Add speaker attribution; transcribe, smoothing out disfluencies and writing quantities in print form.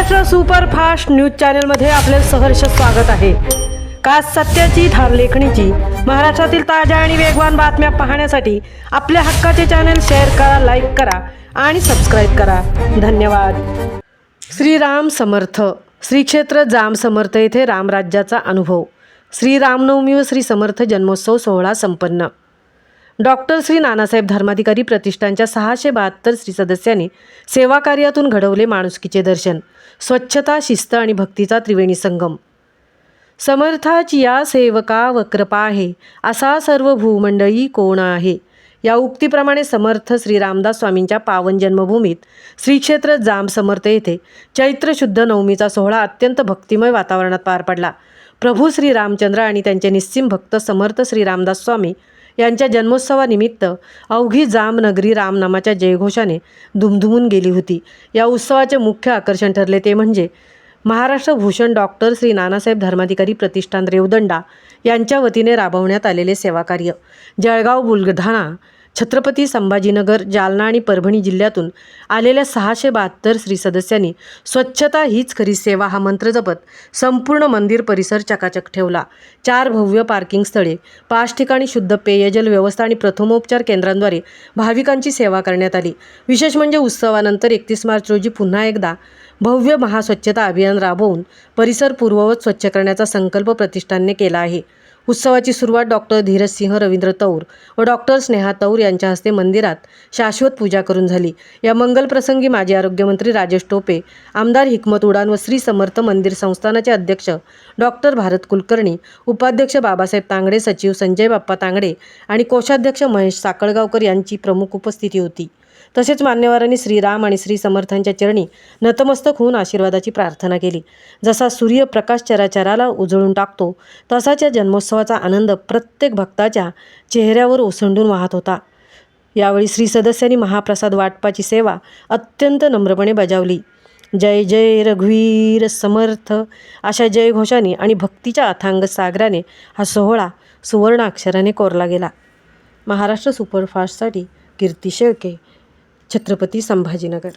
Speaker 1: Maharashtra superfast news चॅनलमध्ये आपले सहर्ष स्वागत आहे। खास सत्याची धार लेखणीची महाराष्ट्रातील ताज्या आणि वेगवान बातम्या पाहण्यासाठी आपल्या हक्काचे चॅनल शेअर करा, लाईक करा आणि सबस्क्राईब करा। धन्यवाद। श्रीराम समर्थ श्री क्षेत्र जाम समर्थ येथे रामराज्याचा अनुभव। श्री रामनवमी व श्री समर्थ जन्मोत्सव सोहळा संपन्न। डॉक्टर श्री नानासाहेब धर्माधिकारी प्रतिष्ठानच्या 672 श्री सदस्यांनी सेवा कार्यातून घडवले माणुसकीचे दर्शन, स्वच्छता, शिस्त आणि भक्तीचा त्रिवेणी संगम। समर्थाची या सेवका व कृपा आहे, असा सर्व भूमंडळी कोण आहे। या उक्तीप्रमाणे समर्थ श्री रामदास स्वामींच्या पावन जन्मभूमीत श्री क्षेत्र जाम समर्थ येथे चैत्र शुद्ध नवमीचा सोहळा अत्यंत भक्तिमय वातावरणात पार पडला। प्रभू श्री रामचंद्र आणि त्यांचे निस्सीम भक्त समर्थ श्री रामदास स्वामी यांच्या जन्मोत्सवानिमित्त अवघी जाम नगरी रामनामाच्या जयघोषाने दुमदुमून गेली होती। या उत्सवाचे मुख्य आकर्षण ठरले ते म्हणजे महाराष्ट्र भूषण डॉक्टर श्री नानासाहेब धर्माधिकारी प्रतिष्ठान रेवदंडा यांच्या वतीने राबवण्यात आलेले सेवाकार्य। जळगाव, बुलढाणा, छत्रपती संभाजीनगर, जालना आणि परभणी जिल्ह्यातून आलेल्या 672 श्री सदस्यांनी स्वच्छता हीच खरी सेवा हा मंत्र जपत संपूर्ण मंदिर परिसर चकाचक ठेवला। 4 भव्य पार्किंग स्थळे, 5 ठिकाणी शुद्ध पेयजल व्यवस्था आणि प्रथमोपचार केंद्रांद्वारे भाविकांची सेवा करण्यात आली। विशेष म्हणजे उत्सवानंतर 31 मार्च रोजी पुन्हा एकदा भव्य महास्वच्छता अभियान राबवून परिसर पूर्ववत स्वच्छ करण्याचा संकल्प प्रतिष्ठानने केला आहे। उत्सवाची सुरुवात डॉक्टर धीरज सिंह रवींद्र तौर व डॉक्टर स्नेहा तौर यांच्या हस्ते मंदिरात शाश्वत पूजा करून झाली। या मंगल प्रसंगी माजी आरोग्यमंत्री राजेश टोपे, आमदार हिकमत उडान व श्री समर्थ मंदिर संस्थानाचे अध्यक्ष डॉक्टर भारत कुलकर्णी, उपाध्यक्ष बाबासाहेब तांगडे, सचिव संजय बाप्पा तांगडे आणि कोषाध्यक्ष महेश साकळगावकर यांची प्रमुख उपस्थिती होती। तसेच मान्यवरांनी श्रीराम आणि श्री समर्थांच्या चरणी नतमस्तक होऊन आशीर्वादाची प्रार्थना केली। जसा सूर्य प्रकाश चराचराला उजळून टाकतो, तसाच या जन्मोत्सवाचा आनंद प्रत्येक भक्ताच्या चेहऱ्यावर ओसंडून वाहत होता। यावेळी श्री सदस्यांनी महाप्रसाद वाटपाची सेवा अत्यंत नम्रपणे बजावली। जय जय रघुवीर समर्थ अशा जयघोषाने आणि भक्तीच्या अथांग सागराने हा सोहळा सुवर्ण अक्षराने कोरला गेला। महाराष्ट्र सुपरफास्टसाठी कीर्ती शेळके, छत्रपती संभाजीनगर।